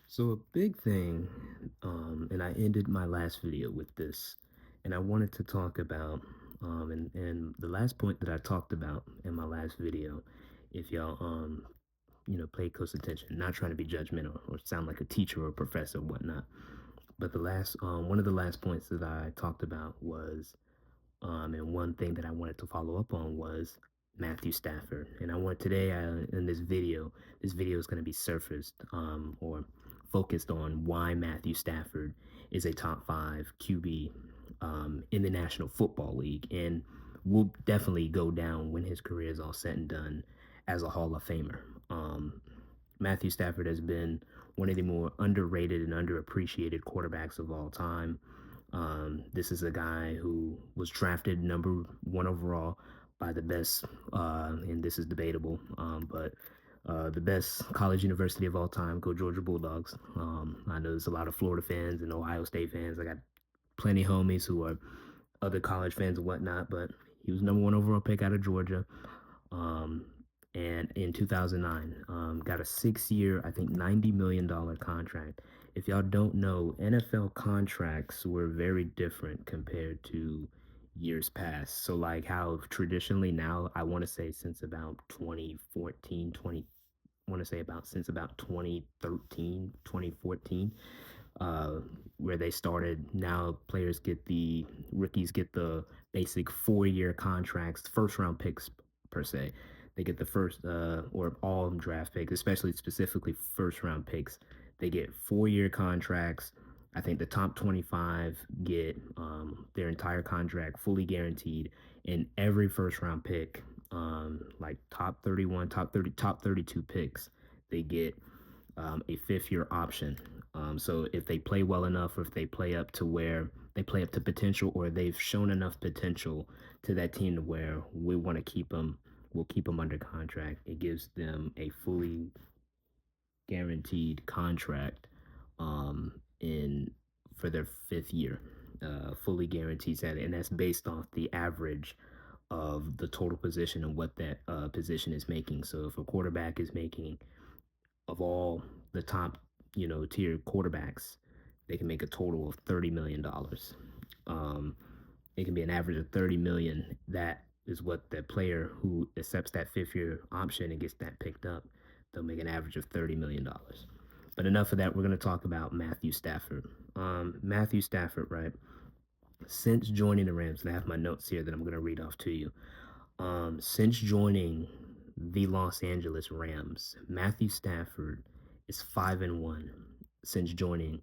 So a big thing, and I ended my last video with this, and I wanted to talk about, and the last point that I talked about in my last video, if y'all, pay close attention, not trying to be judgmental or sound like a teacher or a professor or whatnot, but one of the last points that I talked about was and one thing that I wanted to follow up on was Matthew Stafford. And I want today in this video is going to be surfaced or focused on why Matthew Stafford is a top five QB in the National Football League. And will definitely go down when his career is all said and done as a Hall of Famer. Matthew Stafford has been one of the more underrated and underappreciated quarterbacks of all time. This is a guy who was drafted number one overall by the best, and this is debatable, but the best college university of all time, go Georgia Bulldogs. I know there's a lot of Florida fans and Ohio State fans. I got plenty of homies who are other college fans and whatnot, but he was number one overall pick out of Georgia. Um, and in 2009, got a 6 year, I think $90 million contract. If y'all don't know, NFL contracts were very different compared to years past. So like how traditionally now, I want to say since about 2014, 20, I want to say about since about 2013, 2014, uh, where they started. Now players get rookies get the basic 4 year contracts, first round picks per se. They get the first or all draft picks, especially specifically first round picks. They get 4 year contracts. I think the top 25 get their entire contract fully guaranteed, and every first round pick, like top 31, top 30, top 32 picks, they get a 5th year option. So if they play well enough, or if they play up to where they play up to potential, or they've shown enough potential to that team to where we want to keep them, we'll keep them under contract. It gives them a fully guaranteed contract in for their 5th year. Fully guarantees that, and that's based off the average of the total position and what that position is making. So if a quarterback is making of all the top, tier quarterbacks, they can make a total of $30 million. Um, it can be an average of 30 million. That is what the player who accepts that 5th year option and gets that picked up, they'll make an average of $30 million. But enough of that. We're going to talk about Matthew Stafford. Matthew Stafford, right? Since joining the Rams, and I have my notes here that I'm going to read off to you. Since joining the Los Angeles Rams, Matthew Stafford is 5-1 since joining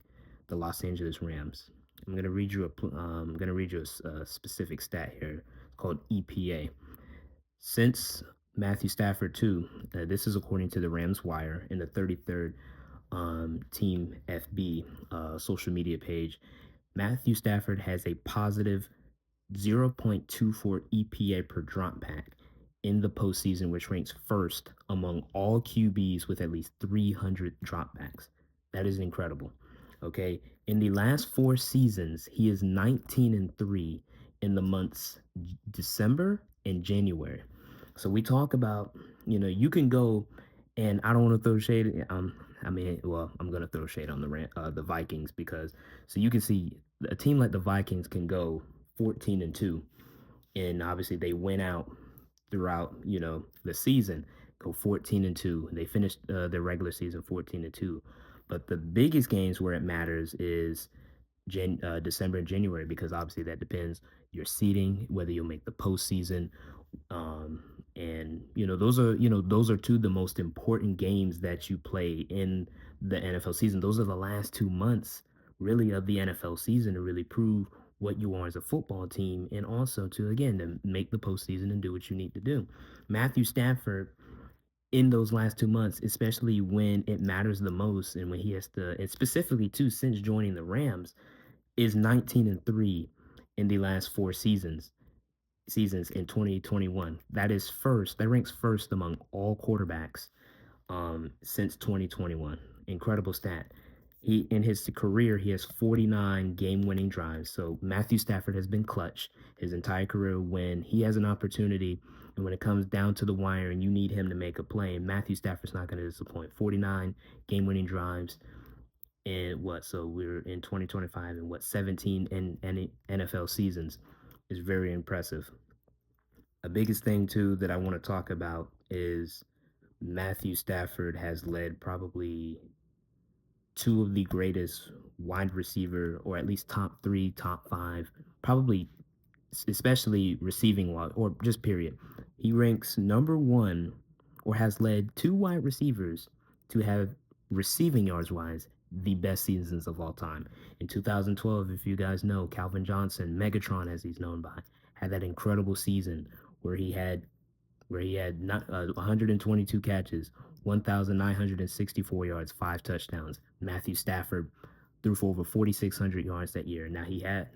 the Los Angeles Rams. I'm gonna read you a specific stat here. It's called EPA. Since Matthew Stafford too, this is according to the Rams Wire in the 33rd Team FB social media page. Matthew Stafford has a positive 0.24 EPA per drop back in the postseason, which ranks first among all QBs with at least 300 dropbacks. That is incredible. Okay. In the last 4 seasons, he is 19-3 in the months December and January. So we talk about, you can go, and I don't want to throw shade. Well, I'm gonna throw shade on the Vikings, because so you can see a team like the Vikings can go 14-2, and obviously they went out throughout the season, go 14-2. They finished their regular season 14-2, but the biggest games where it matters is December and January, because obviously that depends your seeding, whether you'll make the postseason. Um, and those are two of the most important games that you play in the NFL season. Those are the last 2 months really of the NFL season to really prove what you are as a football team, and also to again to make the postseason and do what you need to do. Matthew Stafford, in those last 2 months, especially when it matters the most, and when he has to, and specifically too, since joining the Rams, is 19-3 in the last 4 seasons in 2021. That ranks first among all quarterbacks since 2021. Incredible stat. He in his career, he has 49 game-winning drives. So Matthew Stafford has been clutch his entire career. When he has an opportunity, and when it comes down to the wire and you need him to make a play, Matthew Stafford's not going to disappoint. 49 game-winning drives. And what? So we're in 2025 and what 17 NFL seasons is very impressive. A biggest thing too that I want to talk about is Matthew Stafford has led probably two of the greatest wide receiver, or at least top three, top five, probably especially receiving wise or just period. He ranks number one or has led two wide receivers to have receiving yards wise the best seasons of all time. In 2012, if you guys know, Calvin Johnson, Megatron as he's known by, had that incredible season where he had not 122 catches, 1,964 yards, five touchdowns. Matthew Stafford threw for over 4,600 yards that year. Now he had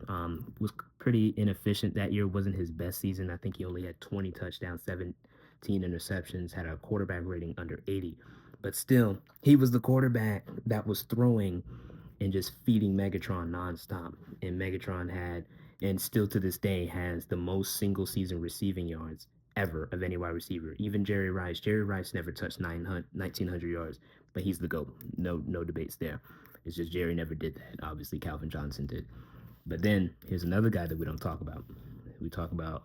was pretty inefficient that year. Wasn't his best season. I think he only had 20 touchdowns, 17 interceptions, had a quarterback rating under 80. But still, he was the quarterback that was throwing and just feeding Megatron nonstop. And Megatron had, and still to this day, has the most single season receiving yards ever of any wide receiver. Even Jerry Rice. Jerry Rice never touched 1,900 yards, but he's the GOAT. No debates there. It's just Jerry never did that. Obviously, Calvin Johnson did. But then here's another guy that we don't talk about. We talk about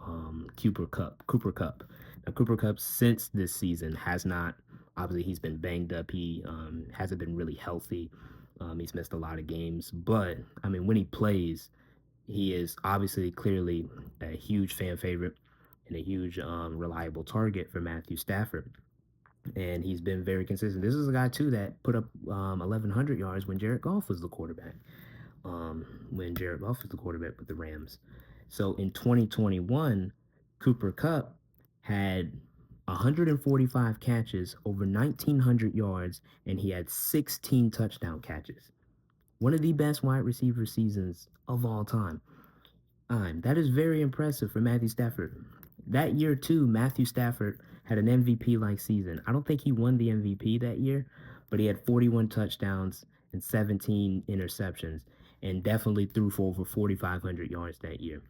Cooper Cup. Cooper Cup. Now, Cooper Cup, since this season, has not. Obviously, he's been banged up. He hasn't been really healthy. He's missed a lot of games. But, I mean, when he plays, he is obviously clearly a huge fan favorite and a huge reliable target for Matthew Stafford. And he's been very consistent. This is a guy, too, that put up 1,100 yards when Jared Goff was the quarterback when Jared Goff was the quarterback with the Rams. So in 2021, Cooper Cup had 145 catches, over 1,900 yards, and he had 16 touchdown catches. One of the best wide receiver seasons of all time. That is very impressive for Matthew Stafford. That year, too, Matthew Stafford had an MVP like season. I don't think he won the MVP that year, but he had 41 touchdowns and 17 interceptions and definitely threw for over 4,500 yards that year.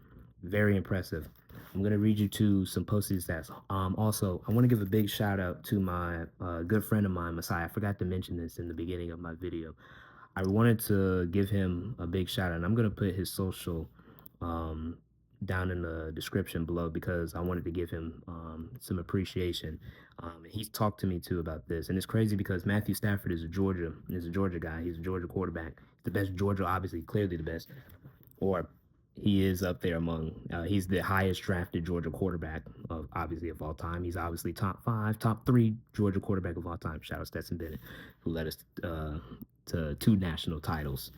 Very impressive. I'm going to read you to some posted stats. Also, I want to give a big shout out to my good friend of mine, Messiah. I forgot to mention this in the beginning of my video. I wanted to give him a big shout out, and I'm going to put his social um, down in the description below because I wanted to give him some appreciation. He's talked to me too about this, and it's crazy because Matthew Stafford is a Georgia guy. He's a Georgia quarterback. The best Georgia, obviously, clearly the best, or he is up there among. He's the highest drafted Georgia quarterback of obviously of all time. He's obviously top five, top three Georgia quarterback of all time. Shout out Stetson Bennett, who led us to two national titles.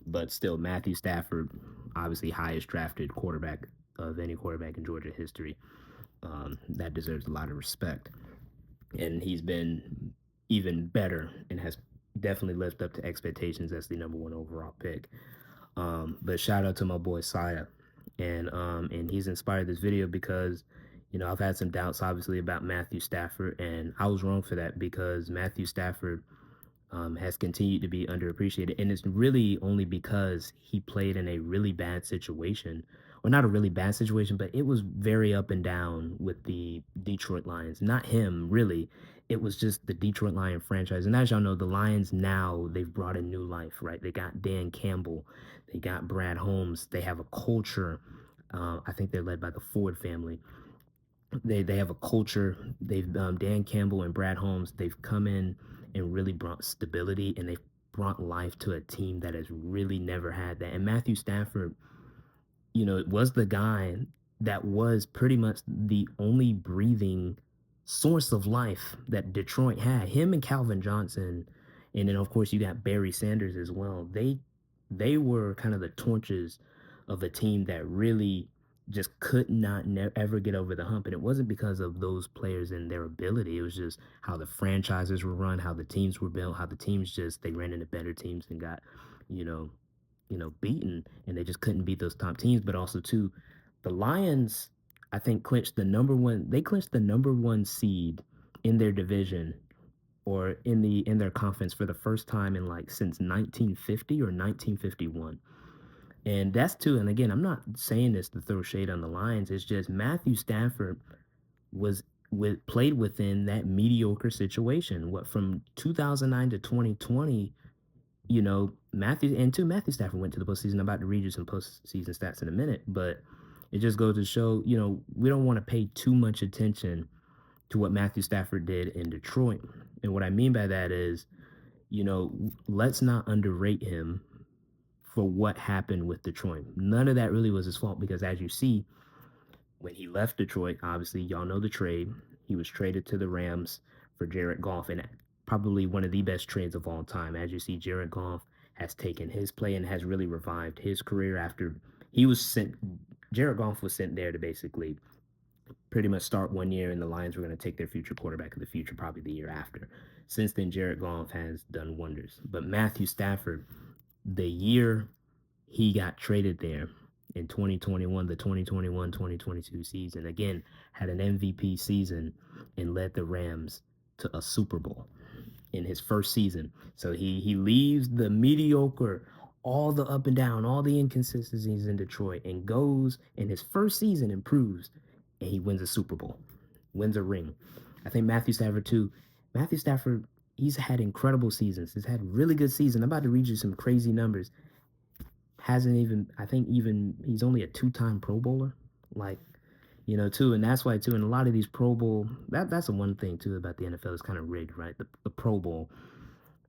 But still, Matthew Stafford, obviously highest drafted quarterback of any quarterback in Georgia history. That deserves a lot of respect. And he's been even better and has definitely lived up to expectations as the number one overall pick. But shout out to my boy Saya, and he's inspired this video because I've had some doubts obviously about Matthew Stafford, and I was wrong for that because Matthew Stafford has continued to be underappreciated. And it's really only because he played in a really bad situation, or not a really bad situation, but it was very up and down with the Detroit Lions. Not him, really. It was just the Detroit Lion franchise. And as y'all know, the Lions now, they've brought in new life, right? They got Dan Campbell, they got Brad Holmes, they have a culture. I think they're led by the Ford family. They have a culture. They've Dan Campbell and Brad Holmes. They've come in and really brought stability, and they've brought life to a team that has really never had that. And Matthew Stafford, was the guy that was pretty much the only breathing source of life that Detroit had. Him and Calvin Johnson, and then of course you got Barry Sanders as well. They were kind of the torches of a team that really just could not ever get over the hump. And it wasn't because of those players and their ability. It was just how the franchises were run, how the teams were built, how the teams just they ran into better teams and got, you know, beaten, and they just couldn't beat those top teams. But also too, the Lions, I think, clinched the number one. They clinched the number one seed in their division or in their conference for the first time in like since 1950 or 1951. And that's too. And again, I'm not saying this to throw shade on the Lions. It's just Matthew Stafford was played within that mediocre situation. What from 2009 to 2020 Matthew Stafford went to the postseason. I'm about to read you some postseason stats in a minute, but it just goes to show, we don't want to pay too much attention to what Matthew Stafford did in Detroit. And what I mean by that is, let's not underrate him for what happened with Detroit. None of that really was his fault because, as you see, when he left Detroit, obviously, y'all know the trade. He was traded to the Rams for Jared Goff, and probably one of the best trades of all time. As you see, Jared Goff has taken his play and has really revived his career after he was sent. Jared Goff was sent there to basically pretty much start one year, and the Lions were going to take their future quarterback of the future probably the year after. Since then, Jared Goff has done wonders. But Matthew Stafford, the year he got traded there in 2021, the 2021-2022 season, again, had an MVP season and led the Rams to a Super Bowl in his first season. So he leaves the mediocre, all the up and down, all the inconsistencies in Detroit, and goes in his first season, improves, and he wins a Super Bowl, wins a ring. I think Matthew Stafford too. Matthew Stafford, he's had incredible seasons. He's had really good season. I'm about to read you some crazy numbers. Hasn't even, I think even he's only a two-time Pro Bowler. Like, too, and that's why too. And a lot of these Pro Bowl, that's the one thing too about the NFL is kind of rigged, right? The Pro Bowl,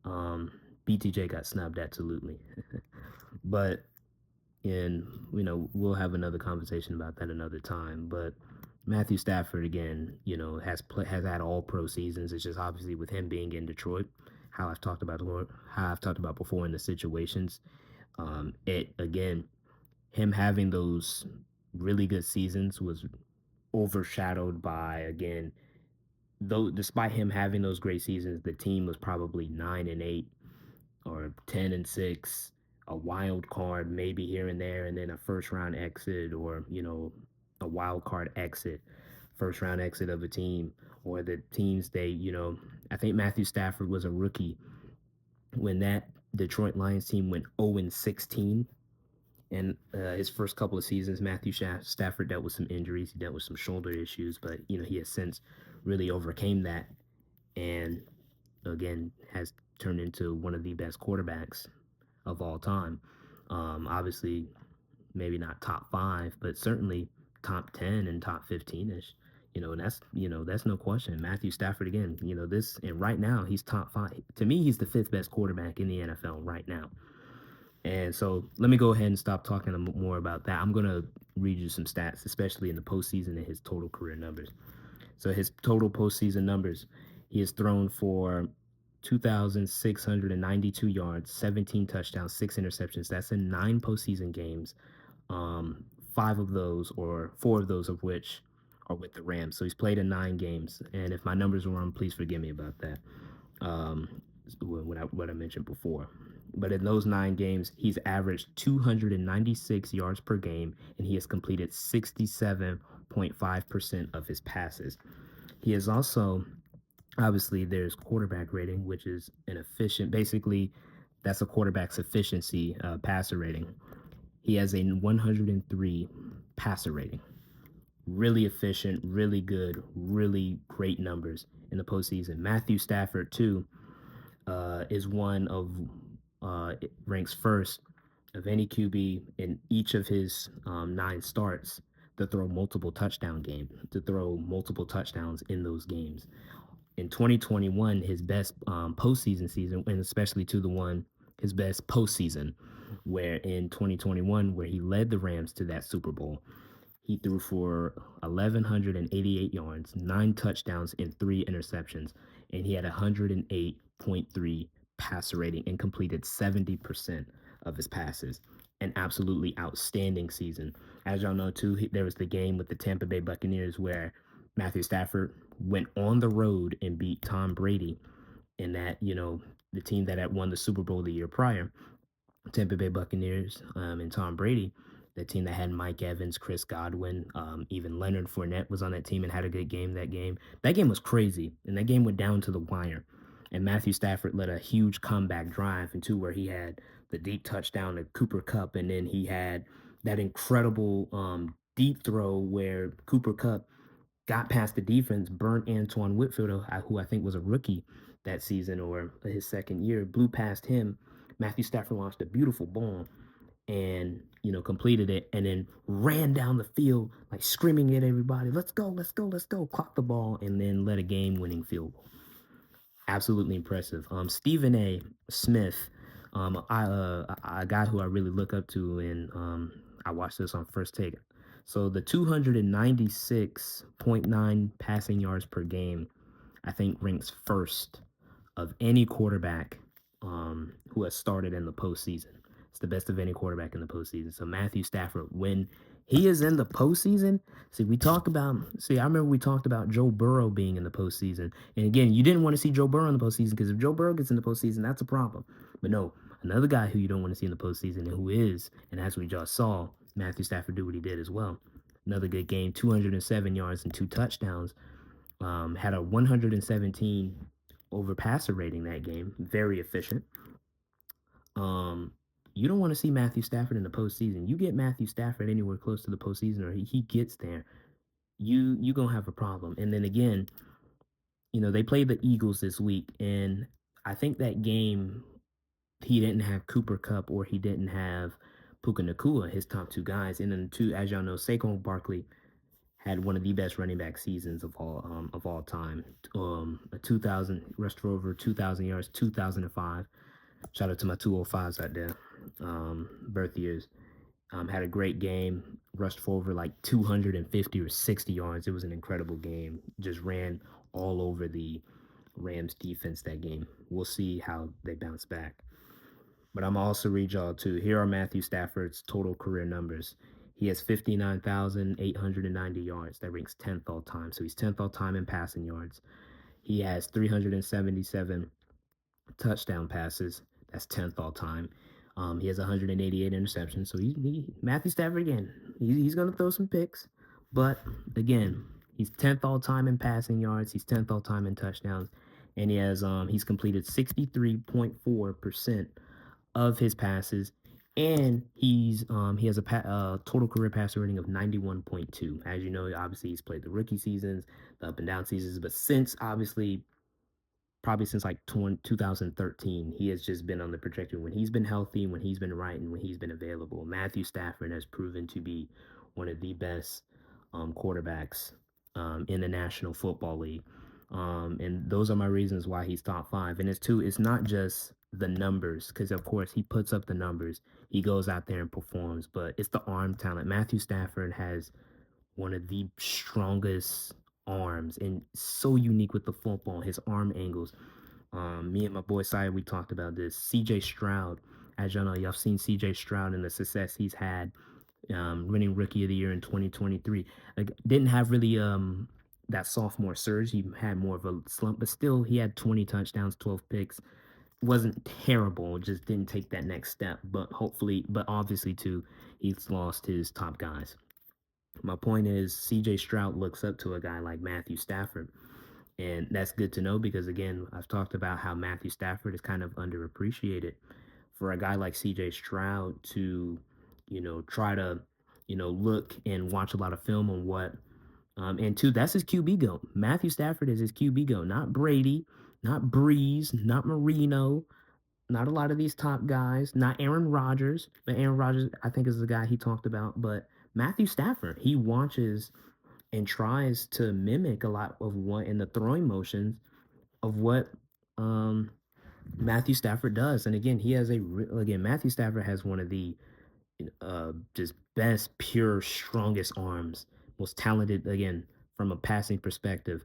um, BTJ got snubbed absolutely, but and we'll have another conversation about that another time. But Matthew Stafford again, has had all pro seasons. It's just obviously with him being in Detroit, how I've talked about before in the situations. It again, him having those really good seasons was overshadowed by, again, though despite him having those great seasons, the team was probably 9-8 or 10-6, a wild card maybe here and there, and then a first round exit, or a wild card exit, first round exit of a team, or the teams I think Matthew Stafford was a rookie when that Detroit Lions team went 0-16. And his first couple of seasons, Stafford dealt with some injuries. He dealt with some shoulder issues, but he has since really overcame that, and again has turned into one of the best quarterbacks of all time. Obviously, maybe not top five, but certainly top 10 and top 15 ish. And that's no question. Matthew Stafford again. This, and right now he's top five. To me, he's the fifth best quarterback in the NFL right now. And so let me go ahead and stop talking more about that. I'm gonna read you some stats, especially in the postseason and his total career numbers. So his total postseason numbers, he has thrown for 2,692 yards, 17 touchdowns, 6 interceptions. That's in 9 postseason games. Um, 5 of those, or 4 of those of which are with the Rams. So he's played in 9 games. And if my numbers are wrong, please forgive me about that. Um, what I mentioned before. But in those 9 games, he's averaged 296 yards per game, and he has completed 67.5% of his passes. He is also, obviously, there's quarterback rating, which is an efficient, basically, that's a quarterback's efficiency passer rating. He has a 103 passer rating. Really efficient, really good, really great numbers in the postseason. Matthew Stafford, too, is one of ranks first of any QB in each of his 9 starts to throw multiple touchdowns in those games. In 2021, his best postseason season, and especially to the one his best postseason, where in 2021, where he led the Rams to that Super Bowl, he threw for 1,188 yards, 9 touchdowns, and 3 interceptions, and he had 108.3 passer rating and completed 70% of his passes. An absolutely outstanding season. As y'all know, too, there was the game with the Tampa Bay Buccaneers where Matthew Stafford went on the road and beat Tom Brady in that, the team that had won the Super Bowl the year prior. Tampa Bay Buccaneers, and Tom Brady, the team that had Mike Evans, Chris Godwin, even Leonard Fournette was on that team and had a good game that game. That game was crazy, and that game went down to the wire. And Matthew Stafford led a huge comeback drive into where he had the deep touchdown to Cooper Kupp, and then he had that incredible deep throw where Cooper Kupp got past the defense, burnt Antoine Whitfield, who I think was a rookie that season or his second year, blew past him, Matthew Stafford launched a beautiful ball and completed it and then ran down the field like screaming at everybody, let's go, let's go, let's go, clock the ball, and then let a game-winning field goal. Absolutely impressive. Stephen A. Smith, a guy who I really look up to, and I watched this on First Take. So the 296.9 passing yards per game, I think, ranks first of any quarterback who has started in the postseason. It's the best of any quarterback in the postseason. So Matthew Stafford, when he is in the postseason, I remember we talked about Joe Burrow being in the postseason. And again, you didn't want to see Joe Burrow in the postseason because if Joe Burrow gets in the postseason, that's a problem. But no, another guy who you don't want to see in the postseason and who is, and as we just saw, Matthew Stafford do what he did as well. Another good game, 207 yards and 2 touchdowns. Had a 117 over passer rating that game. Very efficient. Um, you don't want to see Matthew Stafford in the postseason. You get Matthew Stafford anywhere close to the postseason, or he gets there, you gonna have a problem. And then again, they played the Eagles this week, and I think that game he didn't have Cooper Cup or he didn't have Puka Nakua, his top two guys. And then two, as y'all know, Saquon Barkley had one of the best running back seasons of all time. A 2,000 rushed for over 2,000 yards, 2005. Shout out to my 205s out there, birth years. Had a great game, rushed for over like 250 or 60 yards. It was an incredible game. Just ran all over the Rams defense that game. We'll see how they bounce back. But I'm also read y'all too. Here are Matthew Stafford's total career numbers. He has 59,890 yards. That ranks 10th all time. So he's 10th all time in passing yards. He has 377 touchdown passes. That's 10th all time. He has 188 interceptions. So Matthew Stafford again. He's going to throw some picks. But again, he's 10th all time in passing yards. He's 10th all time in touchdowns. And he's completed 63.4% of his passes, and he has a total career passer rating of 91.2. As you know, obviously he's played the rookie seasons, the up and down seasons, but probably since like 2013, he has just been on the trajectory. When he's been healthy, when he's been right, and when he's been available, Matthew Stafford has proven to be one of the best quarterbacks in the National Football League. And those are my reasons why he's top five. And it's not just the numbers, because of course he puts up the numbers. He goes out there and performs, but it's the arm talent. Matthew Stafford has one of the strongest arms and so unique with the football, his arm angles. Me and my boy Syed, we talked about this. CJ Stroud, as y'all know, y'all seen CJ Stroud and the success he's had, winning Rookie of the Year in 2023. Like, didn't have really that sophomore surge. He had more of a slump, but still he had 20 touchdowns, 12 picks. Wasn't terrible, just didn't take that next step. But obviously too, he's lost his top guys. My point is, CJ Stroud looks up to a guy like Matthew Stafford. And that's good to know because, again, I've talked about how Matthew Stafford is kind of underappreciated. For a guy like CJ Stroud to, try to, look and watch a lot of film on and two, that's his QB go. Matthew Stafford is his QB go, not Brady, not Breeze, not Marino, not a lot of these top guys, not Aaron Rodgers. But Aaron Rodgers, I think, is the guy he talked about. But Matthew Stafford, he watches and tries to mimic a lot of what in the throwing motions of what Matthew Stafford does. And again, Matthew Stafford has one of the just best, pure, strongest arms, most talented, again, from a passing perspective.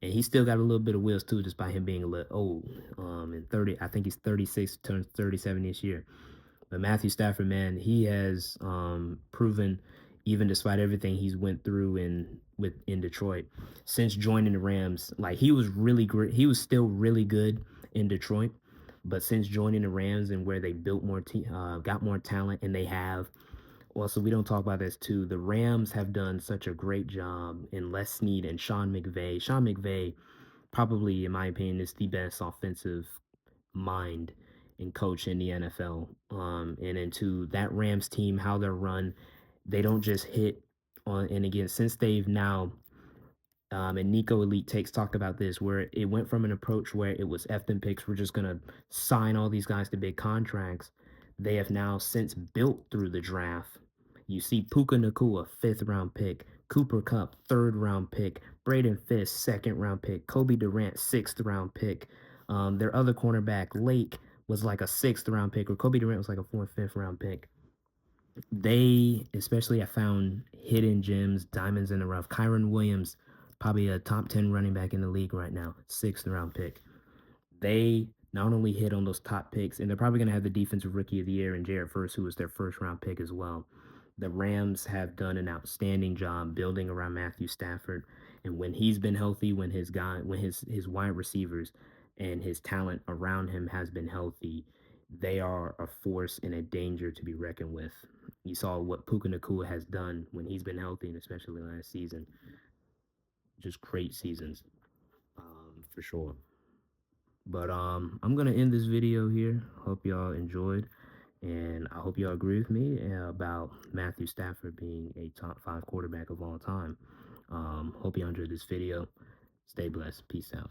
And he still got a little bit of wheels too, just by him being a little old. And 30, I think he's 36, turns 37 this year. But Matthew Stafford, man, he has proven, even despite everything he's went through in Detroit, since joining the Rams, like he was really great. He was still really good in Detroit, but since joining the Rams and where they built got more talent, and they have. Also, we don't talk about this too. The Rams have done such a great job in Les Snead and Sean McVay. Sean McVay, probably, in my opinion, is the best offensive mind and coach in the NFL. And into that Rams team, how they're run, they don't just hit on. And again, since they've now And Nico Elite Takes talked about this, where it went from an approach where it was F them picks, we're just gonna sign all these guys to big contracts. They have now since built through the draft. You see Puka Nakua, 5th round pick, Cooper Cup, 3rd round pick, Braden Fisk, 2nd round pick, Kobe Durant, 6th round pick. Their other cornerback, Lake, was like a 6th round pick, or Kobe Durant was like a 4th, 5th round pick. They especially have found hidden gems, diamonds in the rough. Kyron Williams, probably a top 10 running back in the league right now, 6th round pick. They not only hit on those top picks, and they're probably going to have the defensive rookie of the year in Jared First, who was their 1st round pick as well. The Rams have done an outstanding job building around Matthew Stafford, and when he's been healthy, when his wide receivers and his talent around him has been healthy, they are a force and a danger to be reckoned with. You saw what Puka Nakua has done when he's been healthy, and especially last season. Just great seasons, for sure. But I'm gonna end this video here. Hope y'all enjoyed, and I hope y'all agree with me about Matthew Stafford being a top 5 quarterback of all time. Hope y'all enjoyed this video. Stay blessed. Peace out.